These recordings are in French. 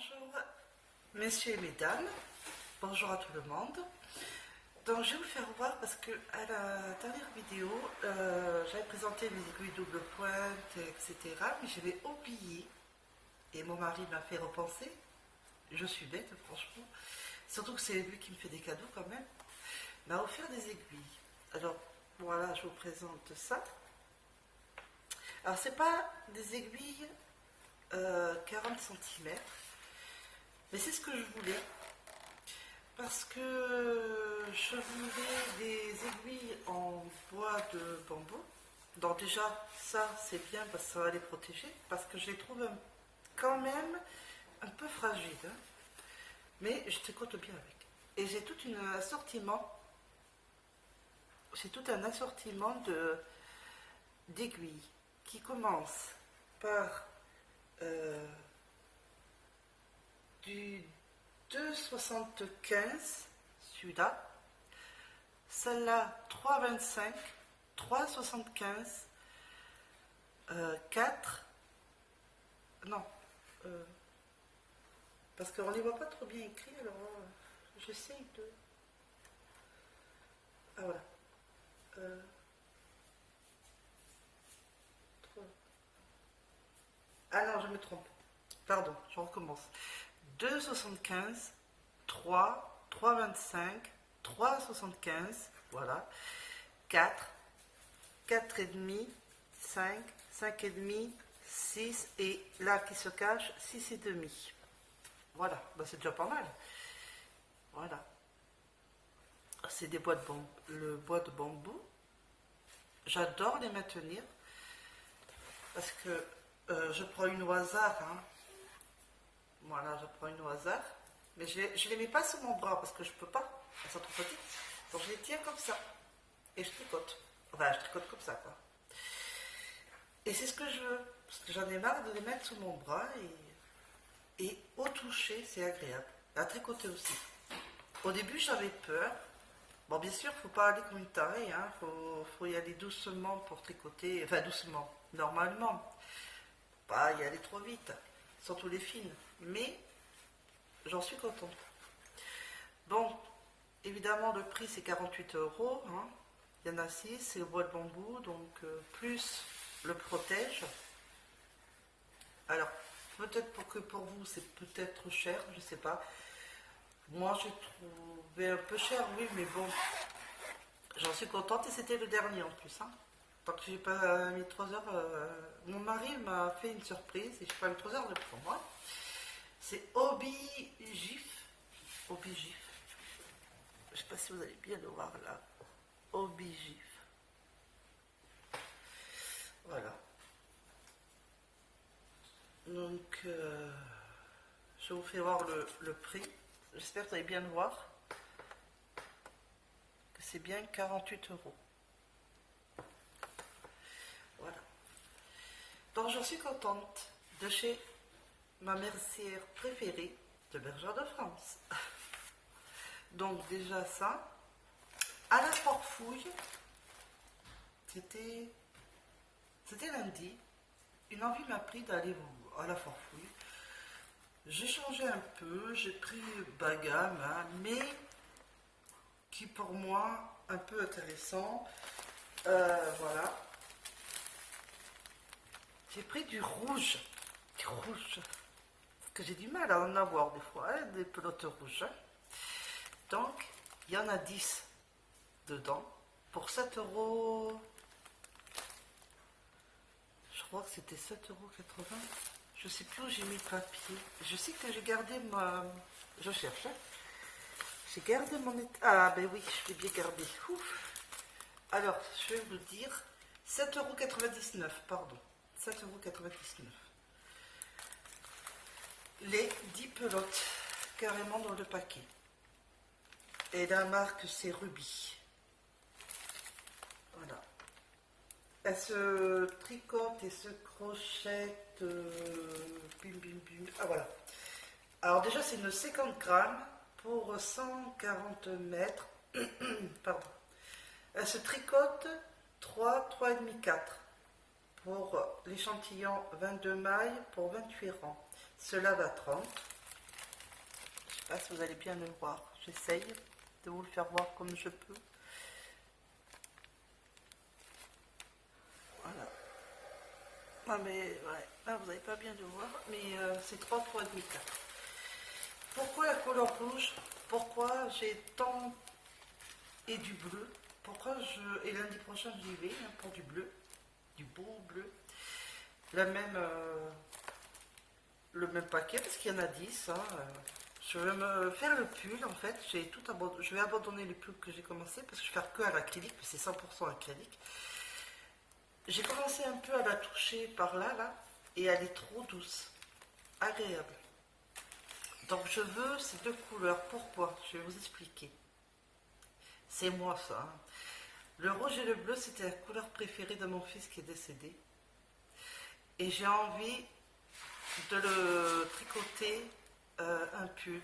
Bonjour messieurs et mesdames, bonjour à tout le monde. Donc je vais vous faire voir parce que à la dernière vidéo j'avais présenté mes aiguilles double pointe etc. mais j'avais oublié et mon mari m'a fait repenser. Je suis bête franchement, surtout que c'est lui qui me fait des cadeaux quand même. Il m'a offert des aiguilles. Alors voilà, je vous présente ça. Alors c'est pas des aiguilles 40 cm. Mais c'est ce que je voulais, parce que je voulais des aiguilles en bois de bambou. Donc déjà, ça c'est bien parce que ça va les protéger, parce que je les trouve quand même un peu fragiles. Hein. Mais je tricote bien avec. Et j'ai tout un assortiment, d'aiguilles qui commence par du 2,75, celui-là, celle-là 3,25, 3,75, 4, non, parce qu'on ne les voit pas trop bien écrits, alors j'essaye de... Ah voilà. 3. Ah non, je me trompe. Pardon, je recommence. 2,75, 3, 3,25, 3,75, voilà, 4, 4,5, 5, 5,5, 6 et là qui se cache, 6,5. Voilà, ben, c'est déjà pas mal. Voilà. C'est des bois de bambou. Le bois de bambou, j'adore les maintenir parce que je prends une au hasard, hein. Voilà, je prends une au hasard. Mais je ne les mets pas sur mon bras parce que je peux pas. Elles sont trop petites. Donc je les tiens comme ça. Et je tricote. Enfin, je tricote comme ça, quoi. Et c'est ce que je veux. Parce que j'en ai marre de les mettre sur mon bras. Et au toucher, c'est agréable. À tricoter aussi. Au début, j'avais peur. Bon, bien sûr, il ne faut pas aller comme une tarée. Hein. Faut y aller doucement pour tricoter. Enfin, doucement. Normalement. Pas y aller trop vite. Surtout les fines. Mais j'en suis contente. Bon, évidemment, le prix c'est 48 €. Hein. Il y en a 6, c'est le bois de bambou, donc plus le protège. Alors, peut-être pour vous, c'est peut-être cher, je sais pas. Moi, j'ai trouvé un peu cher, oui, mais bon, j'en suis contente et c'était le dernier en plus. Hein. Tant que j'ai pas mis 3 heures, mon mari m'a fait une surprise et je n'ai pas mis 3 heures pour moi. C'est Hobby-Gif. Hobby-Gif. Je ne sais pas si vous allez bien le voir là. Hobby-Gif. Voilà. Donc, je vous fais voir le prix. J'espère que vous allez bien le voir. Que c'est bien 48 €. Voilà. Donc, j'en suis contente de chez ma mercière préférée de Bergère de France. Donc déjà ça, à la Forfouille, c'était lundi, une envie m'a pris d'aller à la Forfouille. J'ai changé un peu, j'ai pris bas gamme, hein, mais qui pour moi un peu intéressant. Voilà. J'ai pris du rouge, parce que j'ai du mal à en avoir des fois, hein, des pelotes rouges. Hein. Donc, il y en a 10 dedans pour 7 €. Je crois que c'était 7,80 €. Je sais plus où j'ai mis le papier. Je sais que j'ai gardé ma... Je cherche. Hein. J'ai gardé mon... Ah, ben oui, je l'ai bien gardé. Ouf. Alors, je vais vous dire 7,99 €, pardon. 7,99 €. Les 10 pelotes, carrément dans le paquet. Et la marque, c'est Ruby. Voilà. Elle se tricote et se crochette. Bim, bim, bim. Ah, voilà. Alors, déjà, c'est une 50 grammes pour 140 mètres. Pardon. Elle se tricote 3, 3,5, 4. Pour l'échantillon 22 mailles pour 28 rangs. Cela va 30. pas si vous allez bien le voir. J'essaye de vous le faire voir comme je peux. Voilà. Ah mais ouais, là vous n'allez pas bien le voir, mais c'est 3, 3,5, 4. Pourquoi la couleur rouge? Pourquoi j'ai tant et du bleu? Pourquoi je... Et lundi prochain j'y vais hein, pour du bleu, du beau bleu. La même, le même paquet parce qu'il y en a 10. Hein, je vais me faire le pull en fait. J'ai tout abandonné. Je vais abandonner le pull que j'ai commencé parce que je vais faire que à l'acrylique, c'est 100% acrylique. J'ai commencé un peu à la toucher par là, et elle est trop douce, agréable. Donc je veux ces deux couleurs. Pourquoi? Je vais vous expliquer. C'est moi ça. Hein. Le rouge et le bleu, c'était la couleur préférée de mon fils qui est décédé. Et j'ai envie de le tricoter un pull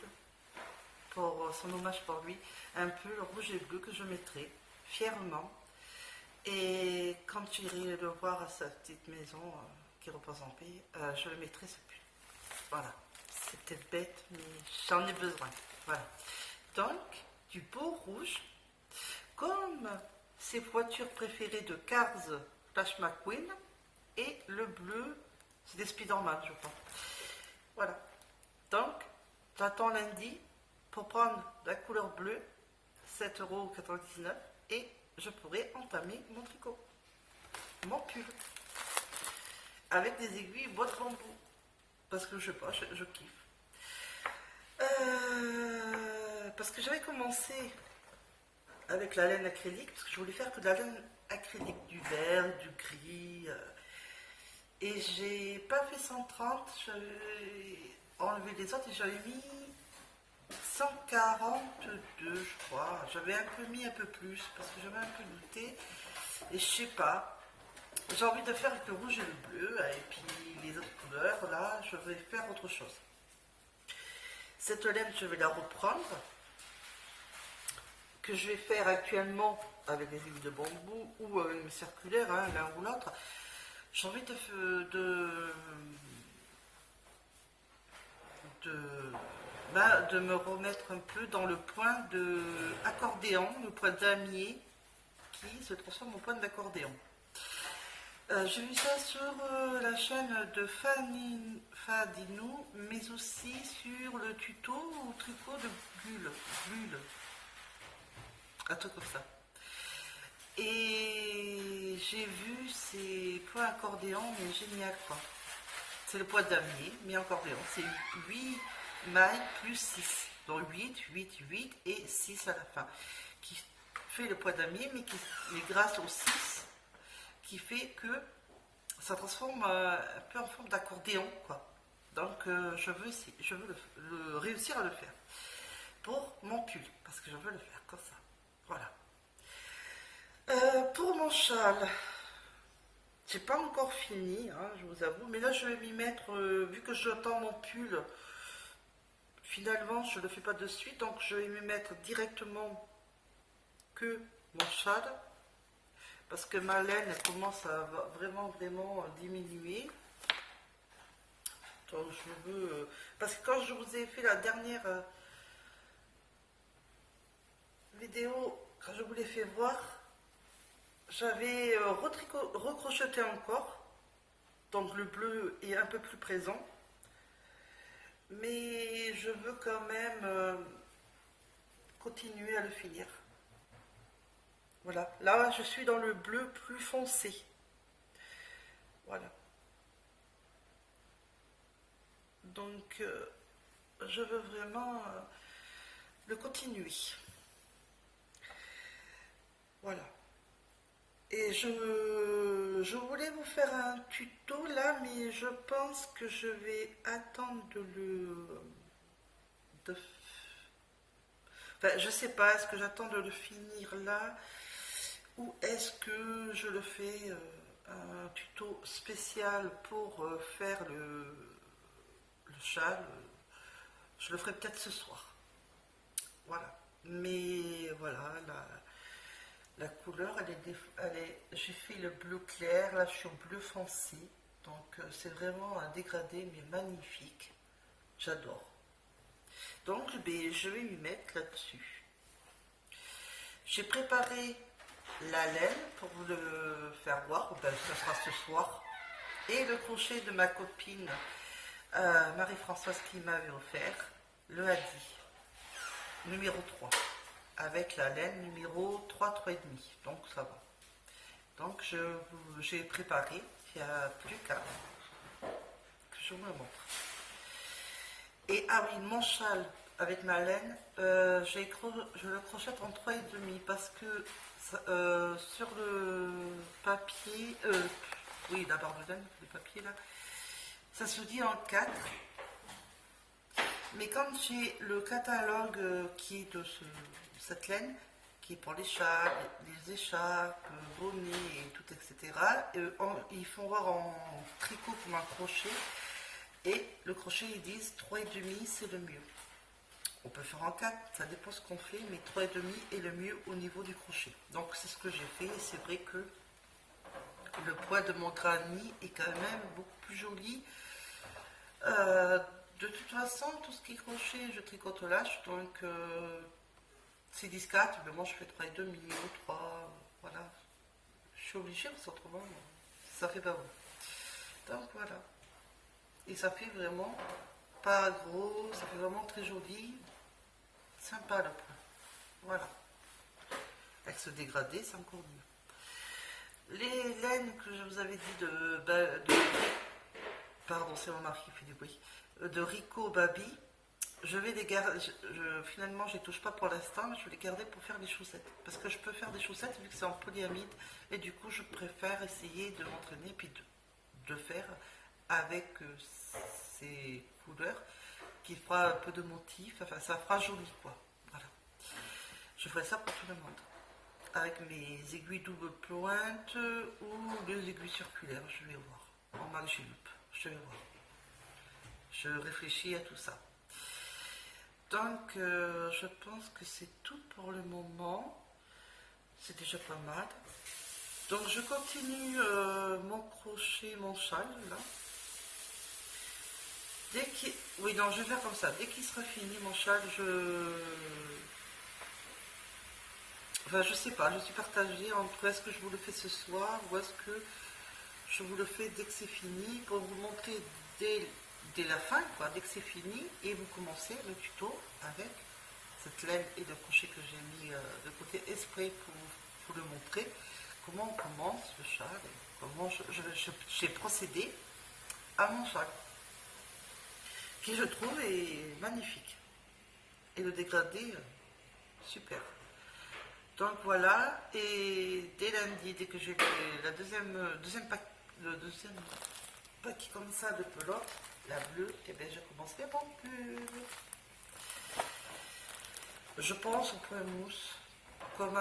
pour son hommage pour lui. Un pull rouge et bleu que je mettrai fièrement. Et quand j'irai le voir à sa petite maison qui repose en paix, je le mettrai ce pull. Voilà. C'est peut-être bête, mais j'en ai besoin. Voilà. Donc, du beau rouge, comme ses voitures préférées de Cars, Flash McQueen, et le bleu, c'est des Spider-Man, je crois. Voilà. Donc, j'attends lundi pour prendre la couleur bleue, 7,99 €, et je pourrai entamer mon tricot, mon pull, avec des aiguilles bois de bambou, parce que je sais pas, je kiffe. Parce que j'avais commencé avec la laine acrylique, parce que je voulais faire que de la laine acrylique, du vert, du gris, et j'ai pas fait 130, j'avais enlevé les autres et j'avais mis 142, je crois. J'avais un peu mis un peu plus parce que j'avais un peu douté. Et je sais pas. J'ai envie de faire avec le rouge et le bleu. Et puis les autres couleurs, là, je vais faire autre chose. Cette laine, je vais la reprendre. Que je vais faire actuellement avec des aiguilles de bambou ou avec mes circulaires, hein, l'un ou l'autre. J'ai envie de me remettre un peu dans le point de accordéon, le point damier qui se transforme en point d'accordéon. J'ai vu ça sur la chaîne de Fadinou, mais aussi sur le tuto ou tricot de Bulle, un truc comme ça. Et j'ai vu ces points accordéon, mais génial quoi. C'est le point damier, mais accordéon. C'est 8 mailles plus 6. Donc 8, 8, 8 et 6 à la fin. Qui fait le point damier, mais grâce au 6, qui fait que ça transforme un peu en forme d'accordéon, quoi. Donc je veux réussir à le faire. Pour mon pull, parce que je veux le faire comme ça. Voilà. Pour mon châle, j'ai pas encore fini, hein, je vous avoue, mais là je vais m'y mettre, vu que j'attends mon pull, finalement je le fais pas de suite, donc je vais m'y mettre directement que mon châle, parce que ma laine elle commence à vraiment diminuer. Donc je veux, parce que quand je vous ai fait la dernière vidéo, quand je vous l'ai fait voir, j'avais recrocheté encore, donc le bleu est un peu plus présent, mais je veux quand même continuer à le finir. Voilà, là je suis dans le bleu plus foncé. Voilà. Donc je veux vraiment le continuer. Voilà. Et je voulais vous faire un tuto là, mais je pense que je vais attendre enfin, je sais pas, est-ce que j'attends de le finir là ou est-ce que je le fais un tuto spécial pour faire le châle. Je le ferai peut-être ce soir. Voilà. Mais voilà, la couleur, j'ai fait le bleu clair, là je suis au bleu foncé, donc c'est vraiment un dégradé mais magnifique, j'adore. Donc ben, je vais m'y mettre là-dessus. J'ai préparé la laine pour vous le faire voir, ben, ça sera ce soir. Et le crochet de ma copine Marie-Françoise qui m'avait offert, le Hadi, numéro 3, avec la laine numéro 3, 3,5. Donc ça va. Donc j'ai préparé, il n'y a plus qu'à que je vous le montre. Et ah oui, mon châle avec ma laine, je le crochette en 3,5 parce que sur le papier, oui, la barre de laine, le papier là, ça se dit en 4. Mais comme j'ai le catalogue qui est de cette laine, qui est pour les châles, les écharpes, bonnets et tout, etc., ils font voir en tricot comme un crochet. Et le crochet, ils disent 3,5 c'est le mieux. On peut faire en 4, ça dépend ce qu'on fait, mais 3,5 est le mieux au niveau du crochet. Donc c'est ce que j'ai fait et c'est vrai que le poids de mon granny est quand même beaucoup plus joli. De toute façon, tout ce qui est crochet, je tricote au lâche, donc c'est 10-4, mais moi je fais 3,5 ou 3, voilà. Je suis obligée parce qu'autrement, ça fait pas bon. Donc voilà. Et ça fait vraiment pas gros, ça fait vraiment très joli, sympa le point. Voilà. Avec ce dégradé, c'est encore mieux. Les laines que je vous avais dit pardon, c'est mon mari qui fait du bruit, de Rico Baby, je vais les garder, finalement je les touche pas pour l'instant, mais je vais les garder pour faire des chaussettes. Parce que je peux faire des chaussettes vu que c'est en polyamide, et du coup je préfère essayer de m'entraîner, puis de faire avec ces couleurs, qui fera un peu de motifs, enfin ça fera joli quoi. Voilà. Je ferai ça pour tout le monde. Avec mes aiguilles double pointe ou les aiguilles circulaires, je vais voir. En marge-loupe, je vais voir. Je réfléchis à tout ça. Donc, je pense que c'est tout pour le moment. C'est déjà pas mal. Donc, je continue mon crochet, mon châle, là. Oui, non, je vais faire comme ça. Dès qu'il sera fini, mon châle, Enfin, je sais pas, je suis partagée entre est-ce que je vous le fais ce soir ou est-ce que je vous le fais dès que c'est fini pour vous montrer dès la fin, quoi, dès que c'est fini, et vous commencez le tuto avec cette laine et le crochet que j'ai mis de côté exprès pour vous le montrer, comment on commence le châle, et comment j'ai procédé à mon châle, qui je trouve est magnifique. Et le dégradé, super. Donc voilà, et dès lundi, dès que j'ai fait le deuxième paquet comme ça de pelote, la bleue, et bien je commencerai mon pull. Je pense au point mousse, comme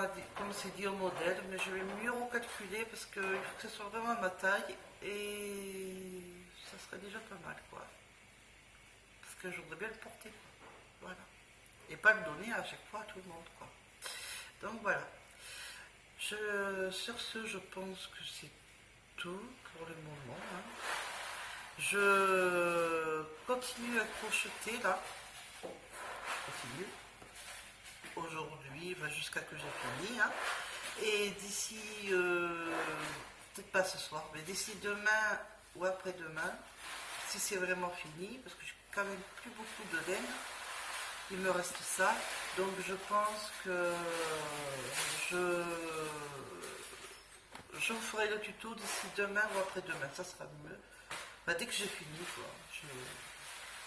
c'est dit au modèle, mais je vais mieux recalculer parce qu'il faut que ce soit vraiment à ma taille et ça serait déjà pas mal quoi. Parce que je voudrais bien le porter, voilà. Et pas le donner à chaque fois à tout le monde quoi. Donc voilà. Sur ce, je pense que c'est tout pour le moment. Hein. Je continue à crocheter là. Continue. Aujourd'hui, jusqu'à que j'ai fini. Hein. Et d'ici, peut-être pas ce soir, mais d'ici demain ou après-demain, si c'est vraiment fini, parce que j'ai quand même plus beaucoup de laine, il me reste ça. Donc je pense que je vous ferai le tuto d'ici demain ou après-demain, ça sera mieux. Dès que j'ai fini, quoi.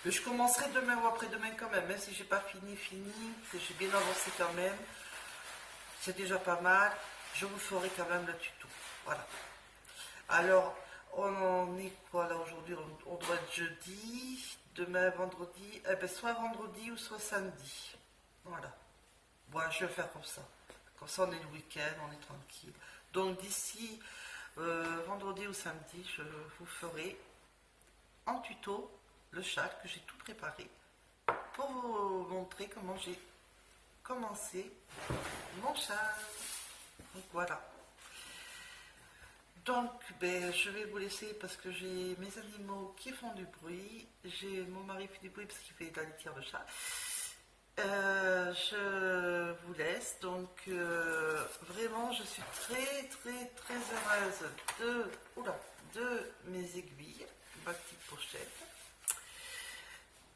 Mais je commencerai demain ou après-demain quand même, si j'ai pas fini, que j'ai bien avancé quand même. C'est déjà pas mal. Je vous ferai quand même le tuto. Voilà. Alors, on en est quoi là aujourd'hui? On doit être jeudi, demain vendredi, soit vendredi ou soit samedi. Voilà. Bon, je vais faire comme ça. Comme ça, on est le week-end, on est tranquille. Donc, d'ici vendredi ou samedi, je vous ferai en tuto le châle que j'ai tout préparé pour vous montrer comment j'ai commencé mon châle. Donc, voilà. Donc, ben, je vais vous laisser parce que j'ai mes animaux qui font du bruit. J'ai mon mari qui fait du bruit parce qu'il fait de la litière de chat. Je vous laisse. Donc, vraiment, je suis très, très, très heureuse de mes aiguilles, ma petite pochette,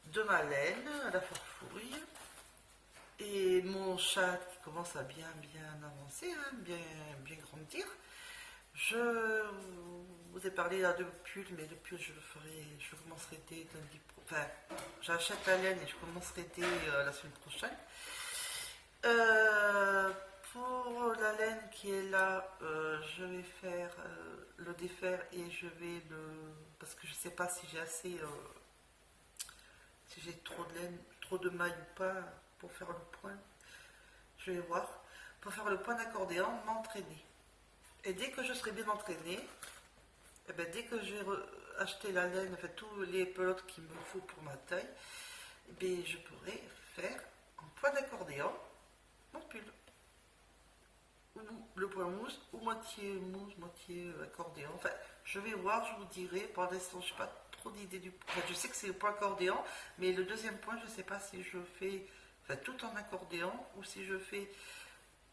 de ma laine à la farfouille. Et mon chat qui commence à bien avancer, hein, bien grandir. Je vous ai parlé là de pull, mais le pull je le ferai, je commencerai dès lundi. Enfin, j'achète la laine et je commencerai dès la semaine prochaine. Euh, pour la laine qui est là, je vais faire le défaire et je vais parce que je sais pas si j'ai assez, si j'ai trop de laine, trop de mailles ou pas pour faire le point. Je vais voir. Pour faire le point d'accordéon, m'entraîner. Et dès que je serai bien entraînée, et bien dès que j'ai acheté la laine, enfin tous les pelotes qu'il me faut pour ma taille, et bien je pourrai faire en point d'accordéon mon pull. Ou le point mousse, ou moitié mousse, moitié accordéon. Enfin, je vais voir, je vous dirai. Pour l'instant, je n'ai pas trop d'idées du point. Enfin, je sais que c'est le point accordéon, mais le deuxième point, je ne sais pas si je fais tout en accordéon ou si je fais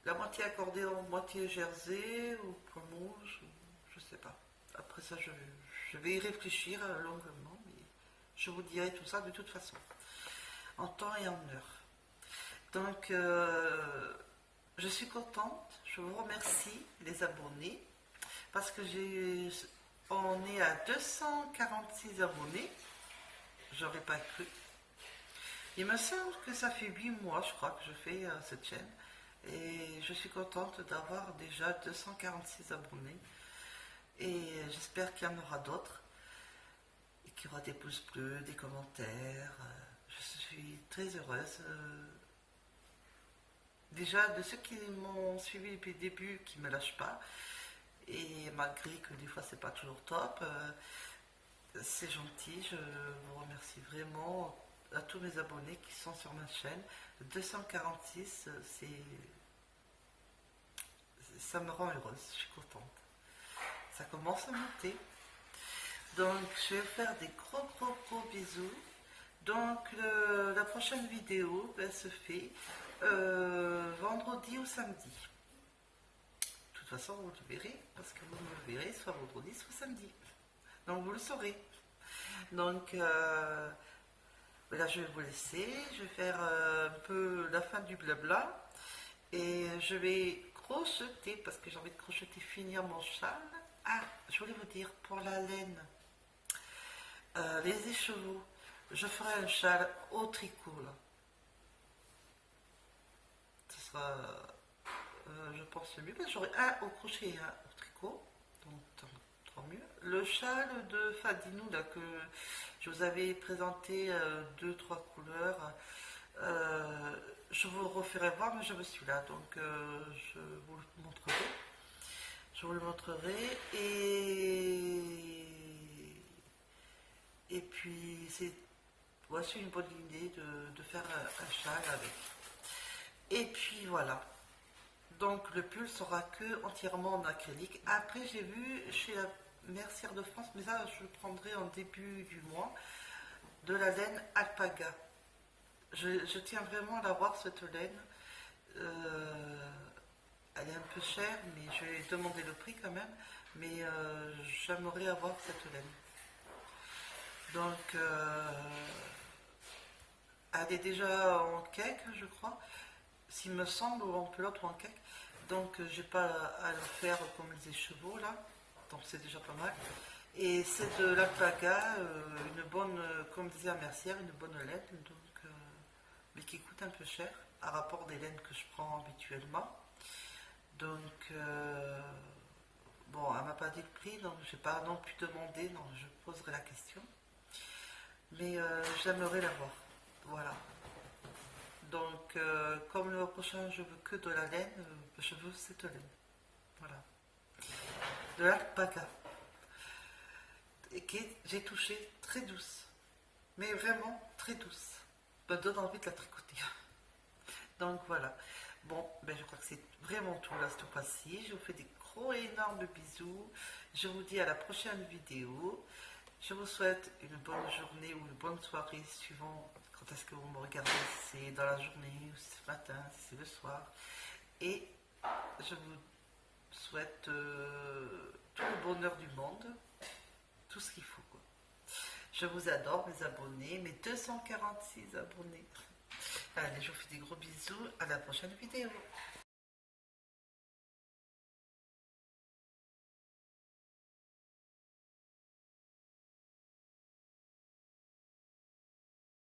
la moitié accordéon, moitié jersey ou point mousse, je sais pas. Après ça, je vais y réfléchir longuement, mais je vous dirai tout ça de toute façon, en temps et en heure. Donc, je suis contente, je vous remercie les abonnés, parce que on est à 246 abonnés, j'aurais pas cru. Il me semble que ça fait 8 mois, je crois, que je fais cette chaîne. Et je suis contente d'avoir déjà 246 abonnés. Et j'espère qu'il y en aura d'autres. Et qu'il y aura des pouces bleus, des commentaires. Je suis très heureuse. Déjà, de ceux qui m'ont suivi depuis le début, qui ne me lâchent pas. Et malgré que des fois, c'est pas toujours top. C'est gentil. Je vous remercie vraiment à tous mes abonnés qui sont sur ma chaîne. 246, ça me rend heureuse, je suis contente. Ça commence à monter. Donc je vais faire des gros bisous. Donc la prochaine vidéo se fait vendredi ou samedi. De toute façon vous le verrez, parce que vous me le verrez soit vendredi soit samedi. Donc vous le saurez. Donc là je vais vous laisser. Je vais faire un peu la fin du blabla. Et je vais crocheter, parce que j'ai envie de crocheter, finir mon châle. Ah, je voulais vous dire, pour la laine, les écheveaux, je ferai un châle au tricot, là. Ce sera, je pense, le mieux, parce que j'aurai un au crochet et un au tricot, donc tant mieux. Le châle de Fadinou, là, que je vous avais présenté, 2-3 couleurs, je vous le referai voir, mais je me suis là, donc je vous le montrerai. Je vous le montrerai. Et puis, voici une bonne idée de faire un châle avec. Et puis voilà. Donc le pull sera que entièrement en acrylique. Après, j'ai vu chez la Mercière de France, mais ça, je prendrai en début du mois, de la laine alpaga. Je tiens vraiment à l'avoir, cette laine. Elle est un peu chère, mais je vais demander le prix quand même. Mais j'aimerais avoir cette laine. Donc, elle est déjà en cake, je crois. S'il me semble, ou en pelote ou en cake. Donc, j'ai pas à le faire comme les chevaux là. Donc, c'est déjà pas mal. Et c'est de l'alpaga, une bonne, comme disait la Mercière, une bonne laine. Donc, mais qui coûte un peu cher à rapport des laines que je prends habituellement. Donc, bon, elle m'a pas dit le prix, donc je n'ai pas non plus demandé, donc je poserai la question. Mais j'aimerais l'avoir. Voilà. Donc, comme le prochain, je veux que de la laine, je veux cette laine. Voilà. De l'alpaga. Et que j'ai touché très douce. Mais vraiment très douce. Me donne envie de la tricoter. Donc voilà. Bon, ben je crois que c'est vraiment tout là cette fois-ci. Je vous fais des gros et énorme bisous. Je vous dis à la prochaine vidéo. Je vous souhaite une bonne journée ou une bonne soirée suivant quand est-ce que vous me regardez, si c'est dans la journée, ou si c'est le matin, si c'est le soir. Et je vous souhaite tout le bonheur du monde, tout ce qu'il faut, quoi. Je vous adore, mes abonnés, mes 246 abonnés. Allez, je vous fais des gros bisous, à la prochaine vidéo.